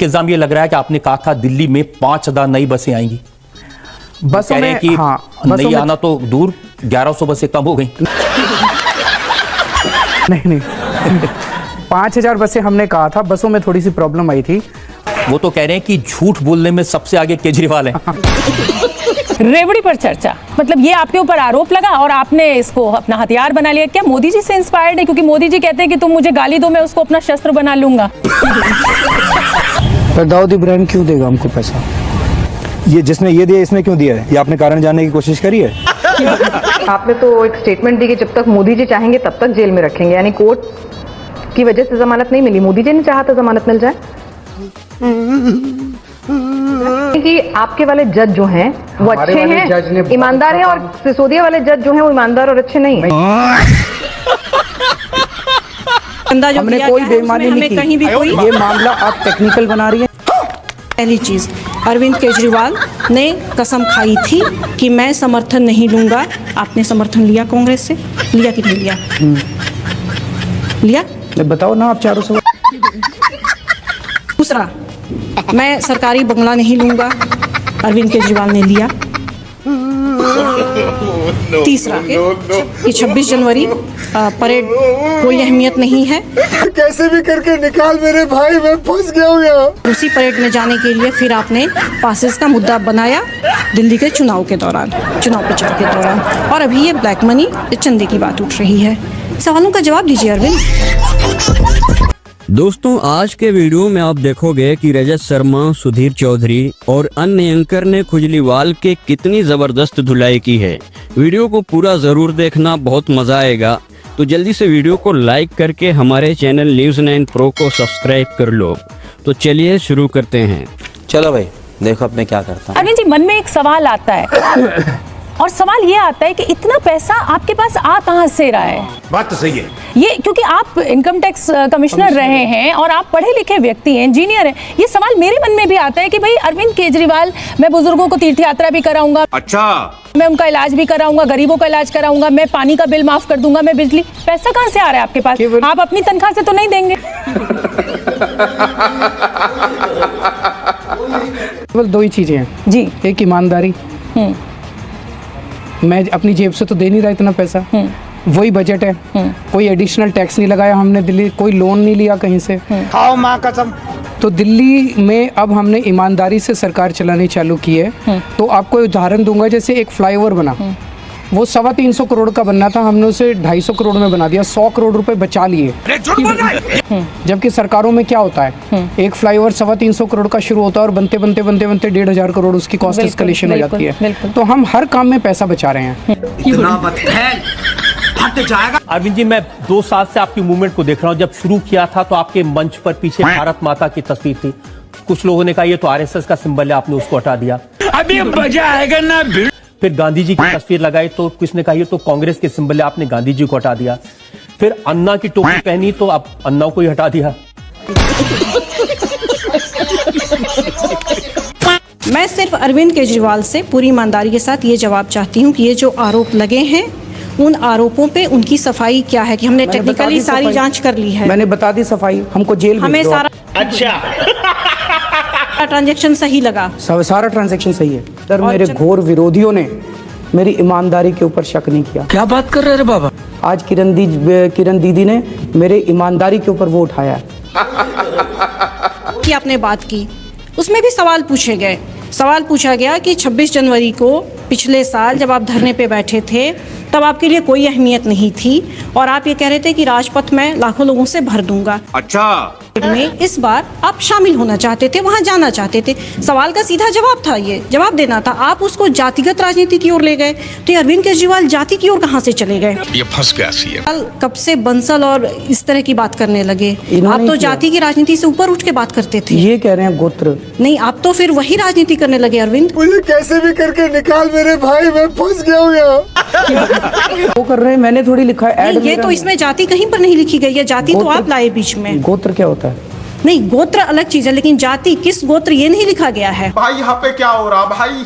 इल्जाम ये लग रहा है कि आपने कहा था दिल्ली में 5000 नई बसें आएंगी। बसों में कि नई आना तो दूर 1100 बसें कम हो गई। नहीं 5000 बसें हमने कहा था, बसों में थोड़ी सी प्रॉब्लम आई थी। वो तो कह रहे हैं कि झूठ बोलने में सबसे आगे केजरीवाल है। रेवड़ी पर चर्चा, मतलब ये आपके ऊपर आरोप लगा और आपने इसको अपना हथियार बना लिया। क्या मोदी जी से इंस्पायर्ड है? क्योंकि मोदी जी कहते हैं कि तुम मुझे गाली दो, मैं उसको अपना शस्त्र बना लूंगा। पर दाऊद इब्राहिम क्यों देगा हमको पैसा? ये जिसने ये दिया इसने क्यों दिया है? ये आपने कारण जानने की कोशिश करी है? आपने तो एक स्टेटमेंट दी कि जब तक मोदी जी चाहेंगे तब तक जेल में रखेंगे, यानी कोर्ट की वजह से जमानत नहीं मिली। मोदी जी ने चाहा तो जमानत मिल जाए। कि आपके वाले जज जो हैं वो अच्छे हैं, ईमानदार हैं, और सिसोदिया वाले जज जो हैं वो ईमानदार और अच्छे नहीं हैं। हमने कोई बेईमानी नहीं की। कहीं भी कोई ये मामला आप टेक्निकल बना रही हैं। पहली चीज, अरविंद केजरीवाल ने कसम खाई थी कि मैं समर्थन नहीं लूंगा। आपने समर्थन लिया कांग्रेस से? लिया कि नहीं लिया? लिया? बताओ ना आप चारों सवाल। दूसरा, मैं सरकारी बंगला नहीं लूंगा। अरविंद केजरीवाल ने लिया। तीसरा कि 26 जनवरी परेड कोई अहमियत नहीं है। कैसे भी करके निकाल मेरे भाई, मैं फंस गया हूँ यहाँ। उसी परेड में जाने के लिए फिर आपने पासेस का मुद्दा बनाया दिल्ली के चुनाव के दौरान, चुनाव प्रचार के दौरान, और अभी ये ब्लैक मनी, चंदे की बात उठ रही है। सवालों का जवाब दीजिए अरविंद। दोस्तों, आज के वीडियो में आप देखोगे कि रजत शर्मा, सुधीर चौधरी और अन्य एंकर ने खुजलीवाल के कितनी जबरदस्त धुलाई की है। वीडियो को पूरा जरूर देखना, बहुत मजा आएगा। तो जल्दी से वीडियो को लाइक करके हमारे चैनल न्यूज़ 9 प्रो को सब्सक्राइब कर लो। तो चलिए शुरू करते हैं। चलो भाई, देखो अब मैं क्या करता हूँ। अरविंद जी, मन में एक सवाल आता है और सवाल ये आता है कि इतना पैसा आपके पास आ कहां से रहा है? बात तो सही है ये, क्योंकि आप इनकम टैक्स कमिश्नर रहे हैं और आप पढ़े लिखे व्यक्ति हैं, इंजीनियर हैं। ये सवाल मेरे मन में भी आता है कि भाई अरविंद केजरीवाल, मैं बुजुर्गों को तीर्थ यात्रा भी कराऊंगा, अच्छा, मैं उनका इलाज भी कराऊंगा, गरीबों का इलाज कराऊंगा, मैं पानी का बिल माफ कर दूंगा, मैं बिजली, पैसा कहां से आ रहा है आपके पास? आप अपनी तनख्वाह से तो नहीं देंगे? केवल दो ही चीजें हैं जी। एक ईमानदारी, मैं अपनी जेब से तो दे नहीं रहा इतना पैसा, वही बजट है, कोई एडिशनल टैक्स नहीं लगाया हमने दिल्ली, कोई लोन नहीं लिया कहीं से। खाओ माँ कसम। तो दिल्ली में अब हमने ईमानदारी से सरकार चलानी चालू की है। तो आपको उदाहरण दूंगा, जैसे एक फ्लाईओवर बना, वो 325 करोड़ का बनना था, हमने उसे 250 करोड़ में बना दिया, 100 करोड़ रुपए बचा लिए। जबकि सरकारों में क्या होता है, एक फ्लाईओवर 325 करोड़ का शुरू होता है और बनते बनते बनते बनते 1,500 करोड़ उसकी कॉस्ट एस्केलेशन हो जाती है। तो हम हर काम में पैसा बचा रहे हैं। अरविंद जी, मैं 2 साल से आपकी मूवमेंट को देख रहा हूँ। जब शुरू किया था तो आपके मंच पर पीछे भारत माता की तस्वीर थी। कुछ लोगों ने कहा ये तो आरएसएस का सिंबल है, आपने उसको हटा दिया। अभी मजा आएगा ना। फिर गांधी जी की तस्वीर लगाई तो किसने कहा ये तो कांग्रेस के सिंबल है, आपने गांधी जी को हटा दिया। फिर अन्ना की टोपी पहनी तो आप अन्ना को ही हटा दिया। मैं सिर्फ अरविंद केजरीवाल से पूरी ईमानदारी के साथ ये जवाब चाहती हूँ कि ये जो आरोप लगे हैं, उन आरोपों पे उनकी सफाई क्या है? कि हमने टेक्निकली सारी जांच कर ली है। मैंने बता दी सफाई, हमको जेल हमें सारा ट्रांजैक्शन सही लगा, सारा ट्रांजैक्शन सही है। सर, मेरे घोर विरोधियों ने मेरी ईमानदारी के ऊपर शक नहीं किया। क्या बात कर रहे हैं बाबा? आज किरण दीदी ने मेरे ईमानदारी के ऊपर वो उठाया है। कि आपने बात की, उसमें भी सवाल पूछे गए। सवाल पूछा गया कि 26 जनवरी को पिछले साल जब आप धरने पे बैठे थे तब आपके लिए कोई अहमियत नहीं थी और आप ये कह रहे थे कि राजपथ में लाखों लोगों से भर दूंगा। अच्छा, में इस बार आप शामिल होना चाहते थे, वहां जाना चाहते थे। सवाल का सीधा जवाब था, ये जवाब देना था। आप उसको जातिगत राजनीति की ओर ले गए। तो अरविंद केजरीवाल जाति की ओर कहां से चले गए? ये फंस गया सीएम। कब से बंसल और इस तरह की बात करने लगे? आप तो जाति की राजनीति से ऊपर उठ के बात करते थे। ये कह रहे हैं गोत्र नहीं, आप तो फिर वही राजनीति करने लगे अरविंद। मुझे कैसे भी करके निकाल मेरे भाई, मैं फंस गया हूँ यहाँ। वो कर रहे हैं, मैंने थोड़ी लिखा है। ये तो इसमें जाति कहीं पर नहीं लिखी गई है। जाति तो आप लाए बीच में। गोत्र क्या होता है? नहीं, गोत्र अलग चीज है, लेकिन जाति किस गोत्र ये नहीं लिखा गया है। भाई यहाँ पे क्या हो रहा भाई?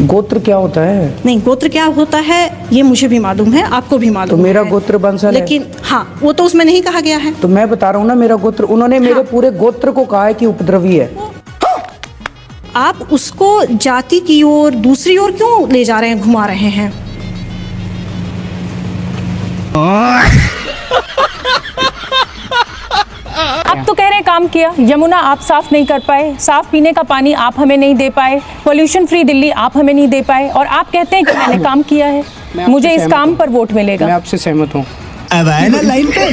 गोत्र क्या होता है? नहीं, गोत्र क्या होता है ये मुझे भी मालूम है, आपको भी मालूम है। तो मेरा गोत्र बंसल है, लेकिन हाँ, वो तो उसमें नहीं कहा गया है। तो मैं बता रहा हूँ ना, मेरा गोत्र, उन्होंने मेरे पूरे गोत्र को कहा है कि उपद्रवी है। आप उसको जाति की ओर दूसरी ओर क्यों ले जा रहे हैं, घुमा रहे हैं? आप तो कह रहे हैं काम किया, यमुना आप साफ नहीं कर पाए, साफ पीने का पानी आप हमें नहीं दे पाए, पोल्यूशन फ्री दिल्ली आप हमें नहीं दे पाए, और आप कहते हैं कि मैंने काम किया है, मुझे इस काम पर वोट मैं मिलेगा। आपसे सहमत हूँ। अब आए ना लाइन पे।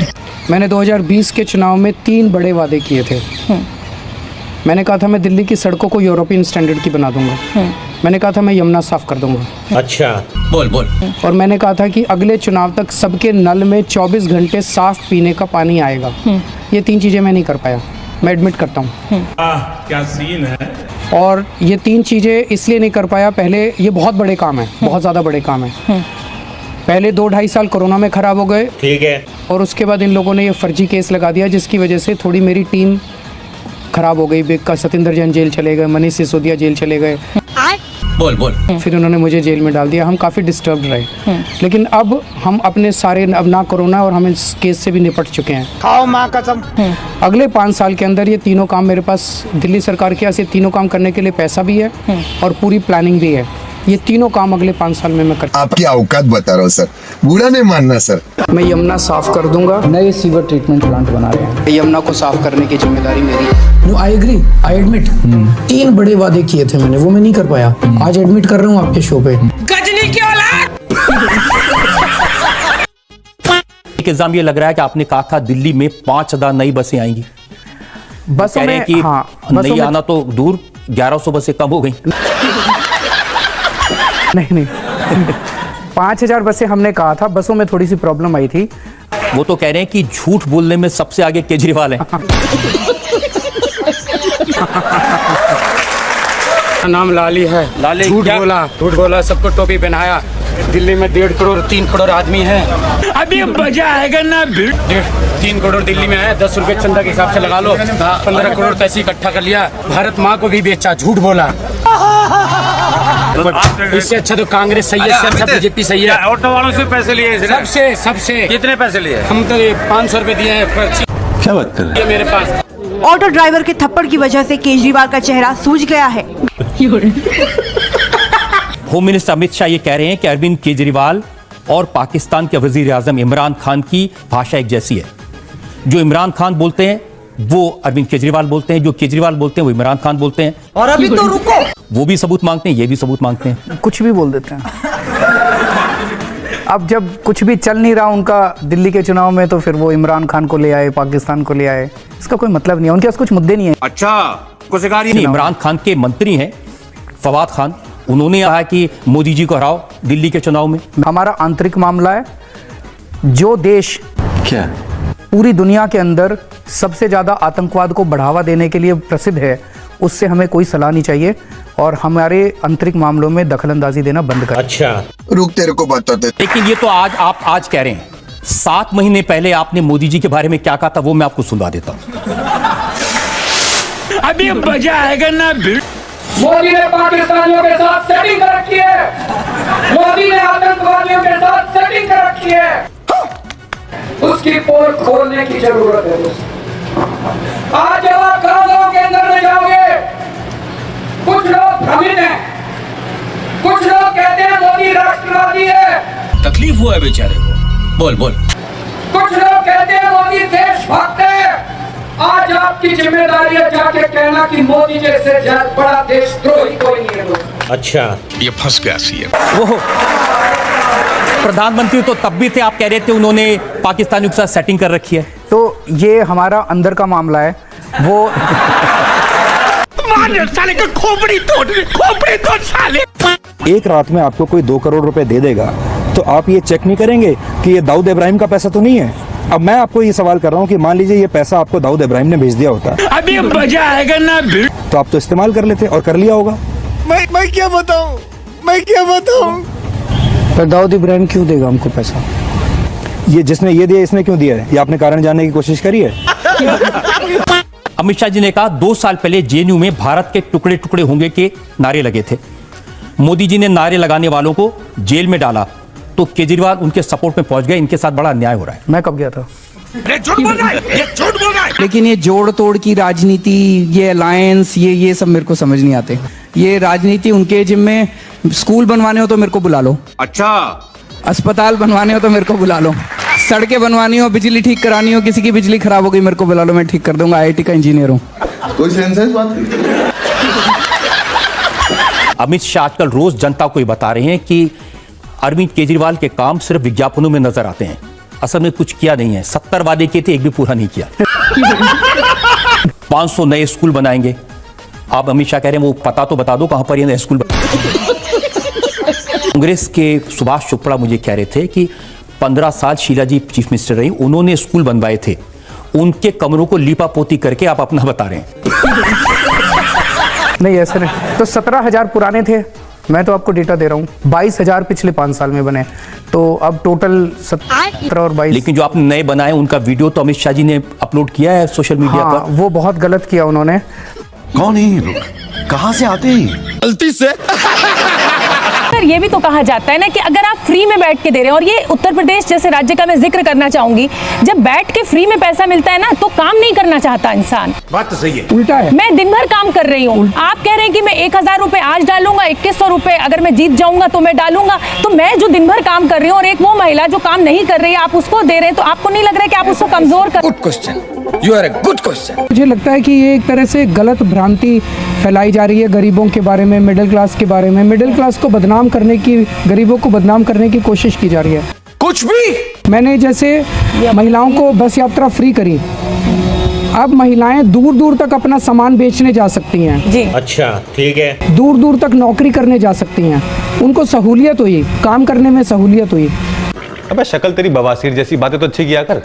मैंने 2020 के चुनाव में 3 बड़े वादे किए थे। मैंने कहा था मैं दिल्ली की सड़कों को यूरोपियन स्टैंडर्ड की बना दूंगा। मैंने कहा था मैं यमुना साफ कर दूंगा। अच्छा, बोल बोल। और मैंने कहा था कि अगले चुनाव तक सबके नल में 24 घंटे साफ पीने का पानी आएगा। ये 3 चीज़ें मैं नहीं कर पाया, मैं एडमिट करता हूँ। क्या सीन है। और ये 3 चीज़ें इसलिए नहीं कर पाया, पहले ये बहुत बड़े काम है, बहुत ज़्यादा बड़े काम है। पहले 2-2.5 साल कोरोना में ख़राब हो गए, ठीक है। और उसके बाद इन लोगों ने ये फर्जी केस लगा दिया, जिसकी वजह से थोड़ी मेरी टीम खराब हो गई। बेका सतिंदर जैन जेल चले गए, मनीष सिसोदिया जेल चले गए, बोल बोल। फिर उन्होंने मुझे जेल में डाल दिया। हम काफ़ी डिस्टर्ब रहे, लेकिन अब हम अपने सारे, अब ना कोरोना और हम इस केस से भी निपट चुके हैं। खाओ माँ कसम। अगले 5 साल के अंदर ये तीनों काम मेरे पास दिल्ली सरकार के पास ये तीनों काम करने के लिए पैसा भी है और पूरी प्लानिंग भी है। ये तीनों काम अगले 5 साल में मैं कर। आपकी औकात बता रहा हूँ सर, बुरा नहीं मानना सर। मैं यमुना साफ कर दूंगा। नए सीवर ट्रीटमेंट प्लांट बना रहे हैं, यमुना को साफ करने की जिम्मेदारी मेरी। No, I agree, I admit. 3 बड़े वादे किए थे मैंने, वो मैं नहीं कर पाया। आज एडमिट कर रहा हूँ आपके शो पे। गजनी की औलाद। एक इल्जाम ये लग रहा है कि आपने कहा था दिल्ली में 5000 नई बसें आएंगी। बसों कह रहे हैं कि नहीं आना तो दूर, 1100 बसें कम हो गई। नहीं 5000 बसें हमने कहा था, बसों में थोड़ी सी प्रॉब्लम आई थी। वो तो कह रहे हैं कि झूठ बोलने में सबसे आगे केजरीवाल हैं। नाम लाली है। लाली झूठ बोला, सबको टोपी पहनाया। दिल्ली में 1.5 करोड़ 3 करोड़ आदमी है। अभी मजा आएगा ना। 3 करोड़ दिल्ली में है, 10 रुपए चंदा के हिसाब से लगा लो। 15 करोड़ पैसे इकट्ठा कर लिया, भारत माँ को भी बेचा, झूठ बोला। इससे अच्छा तो कांग्रेस सही है, इससे अच्छा बीजेपी सही है। ऑटो वालों से पैसे लिए, सबसे कितने पैसे लिए? हम तो 500 रुपए दिए हैं। क्या बात कर रहे हैं? मेरे पास ऑटो ड्राइवर के थप्पड़ की वजह से केजरीवाल का चेहरा सूज गया है। होम मिनिस्टर अमित शाह ये कह रहे हैं कि अरविंद केजरीवाल और पाकिस्तान के वजीर आजम इमरान खान की भाषा एक जैसी है। जो इमरान खान बोलते हैं वो अरविंद केजरीवाल बोलते हैं, जो केजरीवाल बोलते हैं वो इमरान खान बोलते हैं। और अभी तो रुको, वो भी सबूत मांगते हैं, ये भी सबूत मांगते हैं। कुछ भी बोल देते हैं। अब जब कुछ भी चल नहीं रहा उनका दिल्ली के चुनाव में, तो फिर वो इमरान खान को ले आए, पाकिस्तान को ले आए। इसका कोई मतलब नहीं है, उनके पास कुछ मुद्दे नहीं है। अच्छा, कुछ इमरान खान के मंत्री हैं फवाद खान, उन्होंने कहा कि मोदी जी को हराओ दिल्ली के चुनाव में। हमारा आंतरिक मामला है। जो देश क्या? पूरी दुनिया के अंदर सबसे ज्यादा आतंकवाद को बढ़ावा देने के लिए प्रसिद्ध है, उससे हमें कोई सलाह नहीं चाहिए, और हमारे आंतरिक मामलों में दखलंदाजी देना बंद करें। अच्छा, रुक तेरे को बताते। लेकिन ये तो आप आज कह रहे हैं। 7 महीने पहले आपने मोदी जी के बारे में क्या कहा था, वो मैं आपको सुनवा देता हूँ। अभी मजा आएगा ना। मोदी ने पाकिस्तानियों के साथ सेटिंग कर रखी है, मोदी ने आतंकवादियों के साथ सेटिंग कर रखी है, उसकी पोल खोलने की जरूरत है। आज जब आप गांव के अंदर में जाओगे, कुछ लोग भ्रमित हैं, कुछ लोग कहते हैं मोदी राष्ट्रवादी है। तकलीफ हुआ है बेचारे को। बोल बोल। कुछ लोग कहते हैं मोदी देशभक्त है। आज आपकी जिम्मेदारी है जाके कहना कि मोदी जैसे बड़ा देशद्रोही कोई नहीं है दोस्त। अच्छा, ये फंस गया सीएम। वो प्रधानमंत्री तो तब भी थे, आप कह रहे थे उन्होंने पाकिस्तानियों के साथ सेटिंग कर रखी है। तो ये हमारा अंदर का मामला है। वो साले का खोपड़ी तोड़ साले। एक रात में आपको कोई 2 करोड़ रुपए दे देगा, तो आप ये चेक नहीं करेंगे कि ये दाऊद इब्राहिम का पैसा तो नहीं है। अब मैं आपको ये सवाल कर रहा हूँ कि मान लीजिए ये पैसा आपको दाऊद इब्राहिम ने भेज दिया होता, अभी मजा आएगा ना। तो आप तो इस्तेमाल कर लेते और कर लिया होगा। मैं क्या बताऊं, पर दाऊद इब्राहिम क्यों देगा हमको पैसा? ये जिसने ये दिया इसने क्यों दिया है, ये आपने कारण जानने की कोशिश करी है? अमित शाह जी ने कहा 2 साल पहले जेएनयू में भारत के टुकड़े टुकड़े होंगे के नारे लगे थे। मोदी जी ने नारे लगाने वालों को जेल में डाला, तो केजरीवाल उनके सपोर्ट में पहुंच गए। इनके साथ बड़ा अन्याय हो रहा है। मैं कब गया था? झूठ बोल रहा है, ये झूठ बोल रहा है। लेकिन ये जोड़ तोड़ की राजनीति, ये अलायंस, ये सब मेरे को समझ नहीं आते। ये राजनीति उनके जिम्मे, स्कूल बनवाने हो तो मेरे को बुला लो, अच्छा, अस्पताल बनवाने हो तो मेरे को बुला लो, सड़कें बनवानी हो, बिजली ठीक करानी हो, किसी की बिजली खराब हो गई मेरे को बुला लो, मैं ठीक कर दूंगा, IIT का इंजीनियर हूँ। कोई सेंस है इस बात की? अमित शाह आजकल रोज जनता को ये बता रहे हैं कि अरविंद केजरीवाल के काम सिर्फ विज्ञापनों में नजर आते हैं, असल में कुछ किया नहीं है। 70 वादे किए थे, एक भी पूरा नहीं किया। 500 नए स्कूल बनाएंगे। आप अमित शाह कह रहे हैं वो पता तो बता दो कहां पर ये नए स्कूल कांग्रेस के सुभाष चोपड़ा मुझे कह रहे थे कि 15 साल शीला जी चीफ मिनिस्टर रही, उन्होंने स्कूल बनवाए थे, उनके कमरों को लीपा पोती करके आप अपना बता रहे हैं। नहीं ऐसे नहीं, तो 17,000 पुराने थे, मैं तो आपको डेटा दे रहा हूँ, 22,000 पिछले 5 साल में बने, तो अब टोटल 17 और 22। लेकिन जो आपने नए बनाए उनका वीडियो तो अमित शाह जी ने अपलोड किया है सोशल मीडिया पर। वो बहुत गलत किया उन्होंने। कौन है ये लोग, कहां से आते हैं? गलती से। सर ये भी तो कहा जाता है ना कि अगर आप फ्री में बैठ के दे रहे हैं, और ये उत्तर प्रदेश जैसे राज्य का मैं जिक्र करना चाहूंगी, जब बैठ के फ्री में पैसा मिलता है ना तो काम नहीं करना चाहता इंसान। बात तो सही है। उल्टा है। मैं दिन भर काम कर रही हूँ, आप कह रहे हैं कि मैं 1,000 रुपए आज डालूंगा, 2,100 रुपए अगर मैं जीत जाऊंगा तो मैं डालूंगा। तो मैं जो दिन भर काम कर रही हूँ और एक वो महिला जो काम नहीं कर रही है आप उसको दे रहे हैं, तो आपको नहीं लग रहा है कि आप उसको कमजोर कर? Good question, you are a good question. मुझे लगता है कि ये एक तरह से गलत भ्रांति फैलाई जा रही है गरीबों के बारे में, मिडिल क्लास के बारे में। मिडिल क्लास को बदनाम करने की, गरीबों को बदनाम करने की कोशिश की जा रही है। कुछ भी मैंने जैसे महिलाओं को बस यात्रा फ्री करी, अब महिलाएं दूर दूर तक अपना सामान बेचने जा सकती हैं जी। अच्छा ठीक है। दूर दूर तक नौकरी करने जा सकती हैं, उनको सहूलियत हुई, काम करने में सहूलियत हुई। अबे शक्ल तेरी बवासीर जैसी, बातें तो अच्छी किया कर।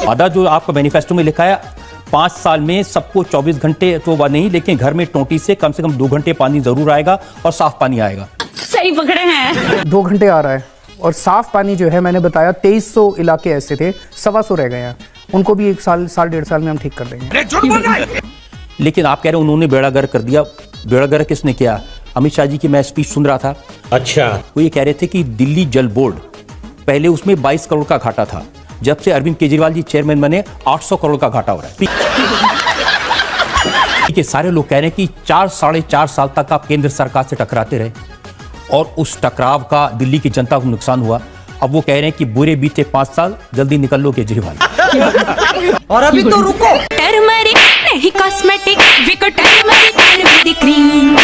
वादा जो आपका मैनिफेस्टो में लिखा है 5 साल में सबको 24 घंटे तो वह नहीं, लेकिन घर में टोंटी से कम 2 घंटे पानी जरूर आएगा और साफ पानी आएगा। सही पकड़े हैं। 2 घंटे आ रहा है और साफ पानी जो है, मैंने बताया 2300 इलाके ऐसे थे, 125 रह गए हैं, उनको भी 1 साल 1.5 साल में हम ठीक कर देंगे। लेकिन आप कह रहे हैं उन्होंने बेड़ा गर्क कर दिया। बेड़ा गर्क किसने किया? अमित शाह जी की मैं स्पीच सुन रहा था। अच्छा, वो ये कह रहे थे कि दिल्ली जल बोर्ड पहले उसमें 22 करोड़ का घाटा था, जब से अरविंद केजरीवाल जी चेयरमैन बने 800 करोड़ का घाटा हो रहा है। कि सारे लोग कह रहे हैं कि 4-4.5 साल तक आप केंद्र सरकार से टकराते रहे और उस टकराव का दिल्ली की जनता को नुकसान हुआ। अब वो कह रहे हैं कि बुरे बीते 5 साल, जल्दी निकल लो केजरीवाल। और अभी तो रुको, टर्मरिक नहीं cosmetic, Vicco turmeric Ayurvedic cream.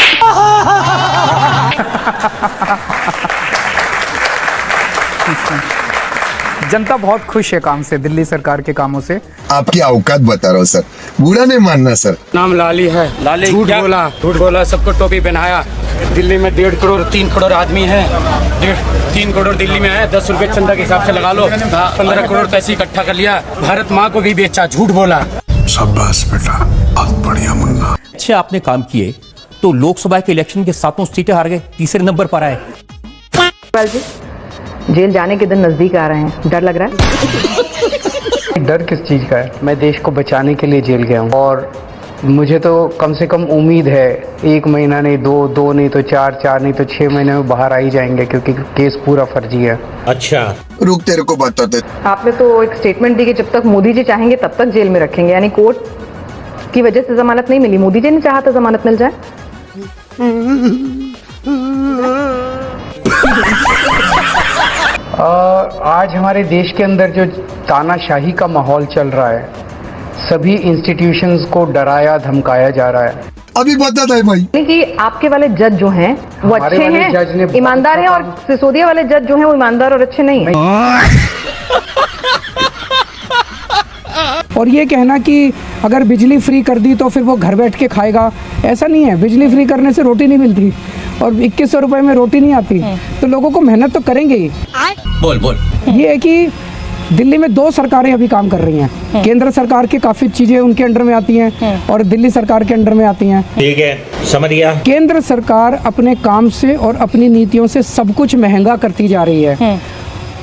जनता बहुत खुश है काम से, दिल्ली सरकार के कामों से। आपकी औकात बता रहा हूँ सर, बुरा नहीं मानना सर। नाम लाली है, लाली झूठ बोला, सबको टोपी पहनाया। दिल्ली में 1.5 करोड़ 3 करोड़ आदमी है, 3 करोड़ दिल्ली में है, 10 रुपए चंदा के हिसाब से लगा लो, 15 करोड़ पैसे इकट्ठा कर लिया, भारत माँ को भी बेचा, झूठ बोला। शाबाश बेटा, बहुत बढ़िया मुन्ना। अच्छे आपने काम किए तो लोकसभा के इलेक्शन के 7 सीटें हार गए, तीसरे नंबर पर आए। जेल जाने के दिन नजदीक आ रहे हैं, डर लग रहा है? डर किस चीज़ का है? मैं देश को बचाने के लिए जेल गया हूँ और मुझे तो कम से कम उम्मीद है 1 महीना नहीं, 2 नहीं तो 4 नहीं तो 6 महीने में बाहर आ ही जाएंगे, क्योंकि केस पूरा फर्जी है। अच्छा, रुक तेरे को बताते। आपने तो एक स्टेटमेंट दी कि जब तक मोदी जी चाहेंगे तब तक जेल में रखेंगे, यानी कोर्ट की वजह से जमानत नहीं मिली, मोदी जी ने चाहा तो जमानत मिल जाए। आज हमारे देश के अंदर जो तानाशाही का माहौल चल रहा है, सभी इंस्टीट्यूशंस को डराया धमकाया जा रहा है। अभी बता था भाई कि आपके वाले जज जो हैं वो अच्छे हैं, ईमानदार हैं, और सिसोदिया वाले जज जो हैं वो ईमानदार और अच्छे नहीं हैं। और ये कहना कि अगर बिजली फ्री कर दी तो फिर वो घर बैठ के खाएगा, ऐसा नहीं है। बिजली फ्री करने से रोटी नहीं मिलती और 2100 रुपए में रोटी नहीं आती, तो लोगों को मेहनत तो करेंगे ही। बोल। ये है कि दिल्ली में 2 सरकारें अभी काम कर रही हैं। केंद्र सरकार की काफी चीजें उनके अंडर में आती हैं और दिल्ली सरकार के अंडर में आती हैं। ठीक है, समझ गया। केंद्र सरकार अपने काम से और अपनी नीतियों से सब कुछ महंगा करती जा रही है।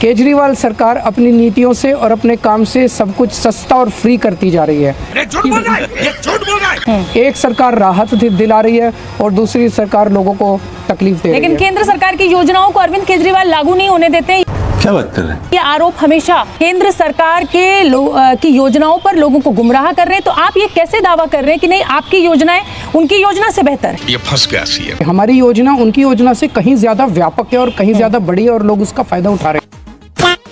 केजरीवाल सरकार अपनी नीतियों से और अपने काम से सब कुछ सस्ता और फ्री करती जा रही है। झूठ बोल रहा है। एक सरकार राहत दिला रही है और दूसरी सरकार लोगों को तकलीफ दे रही है। लेकिन केंद्र सरकार की योजनाओं को अरविंद केजरीवाल लागू नहीं होने देते। क्या बात कर रहे हैं? ये आरोप हमेशा केंद्र सरकार के की योजनाओं पर लोगों को गुमराह कर रहे हैं, तो आप ये कैसे दावा कर रहे हैं कि नहीं आपकी योजनाएं उनकी योजना से बेहतर है? ये फंस गया सीएम। हमारी योजना उनकी योजना से कहीं ज्यादा व्यापक है और कहीं ज्यादा बड़ी है और लोग उसका फायदा उठा रहे हैं।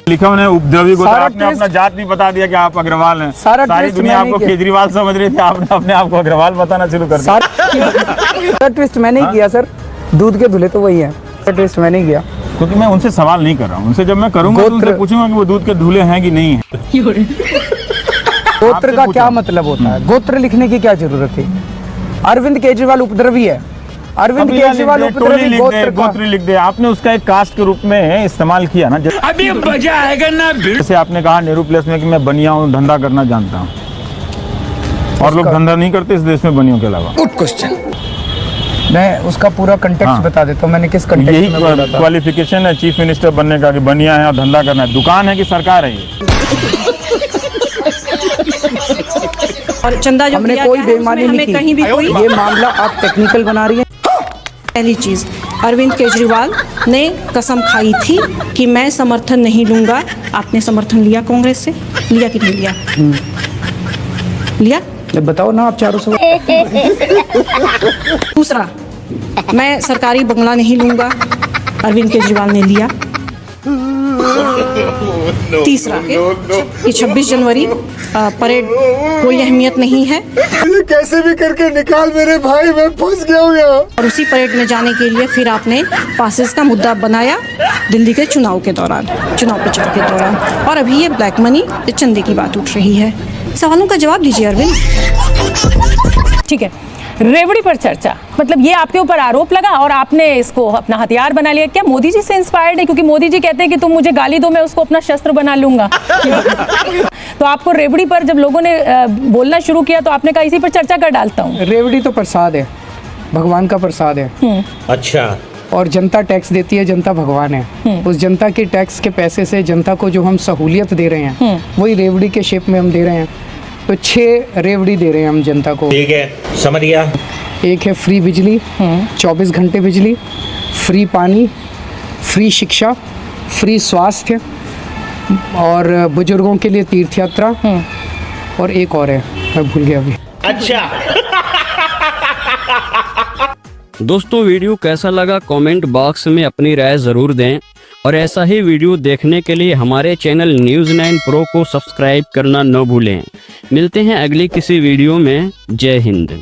लिखा उन्हें उपद्रवी को, सारा आपने ट्विस्ट- अपना जात भी बता दिया कि आप अग्रवाल हैं। सारा सारी ट्विस्ट दुनिया मैंने आपको किया। केजरीवाल समझ रही थी, आपने अपने आप को अग्रवाल बताना शुरू कर दिया। सारा ट्विस्ट मैंने ही किया सर, दूध के धुले तो वही है, ट्विस्ट मैंने ही किया। क्योंकि मैं उनसे सवाल नहीं कर रहा हूँ, उनसे जब मैं करूंगा तो उनसे पूछूंगा कि वो दूध के धुले हैं कि नहीं है। गोत्र का क्या मतलब होता है? गोत्र लिखने की क्या जरूरत है? अरविंद केजरीवाल उपद्रवी है, अरविंद केजरीवाल उपद्रवी गोत्र लिख दे। आपने उसका एक कास्ट के रूप में इस्तेमाल किया ना। अभी मजा आएगा ना। जैसे आपने कहा नेहरू प्लेस में कि मैं बनिया हूँ, धंधा करना जानता हूँ, और लोग धंधा नहीं करते इस देश में बनियों के अलावा। Good question. मैं उसका पूरा कंटेक्स्ट बता देता हूँ, मैंने किस कंटेक्स्ट यही में बोला था। क्वालिफिकेशन है चीफ मिनिस्टर बनने का कि बनिया है और धंधा करना है। दुकान है कि सरकार है ये? और चंदा जो हमने दिया कोई गया है, बेईमानी उसमें नहीं हमें कहीं भी की। कोई ये मामला आप टेक्निकल बना रही है। पहली चीज, अरविंद केजरीवाल ने कसम खाई थी कि मैं समर्थन नहीं लूंगा। आपने समर्थन लिया कांग्रेस से? लिया कि नहीं लिया? लिया? बताओ ना आप चारों से। दूसरा, मैं सरकारी बंगला नहीं लूंगा। अरविंद केजरीवाल ने लिया। तीसरा कि 26 जनवरी परेड कोई अहमियत नहीं है, ये कैसे भी करके निकाल मेरे भाई, मैं फंस गया हूँ यहाँ। और उसी परेड में जाने के लिए फिर आपने पासेस का मुद्दा बनाया दिल्ली के चुनाव के दौरान, चुनाव प्रचार के दौरान, और अभी ये ब्लैक मनी, चंदे की बात उठ रही है। सवालों का जवाब दीजिए अरविंद। ठीक है, रेवड़ी पर चर्चा, मतलब ये आपके ऊपर आरोप लगा और आपने इसको अपना हथियार बना लिया। क्या मोदी जी से इंस्पायर्ड है? क्योंकि मोदी जी कहते हैं कि तुम मुझे गाली दो, मैं उसको अपना शस्त्र बना लूंगा। तो आपको रेवड़ी पर जब लोगों ने बोलना शुरू किया तो आपने कहा इसी पर चर्चा कर डालता हूँ। रेवड़ी तो प्रसाद है, भगवान का प्रसाद है। अच्छा। और जनता टैक्स देती है, जनता भगवान है। उस जनता के टैक्स के पैसे से जनता को जो हम सहूलियत दे रहे हैं वही रेवड़ी के शेप में हम दे रहे हैं। तो 6 रेवड़ी दे रहे हैं हम जनता को। ठीक है, समझ गया। एक है फ्री बिजली, 24 घंटे बिजली, फ्री पानी, फ्री शिक्षा, फ्री स्वास्थ्य, और बुजुर्गों के लिए तीर्थ यात्रा, और एक और है मैं भूल गया अभी। अच्छा। दोस्तों वीडियो कैसा लगा कमेंट बॉक्स में अपनी राय जरूर दें, और ऐसा ही वीडियो देखने के लिए हमारे चैनल न्यूज़ 9 प्रो को सब्सक्राइब करना न भूलें। मिलते हैं अगली किसी वीडियो में। जय हिंद।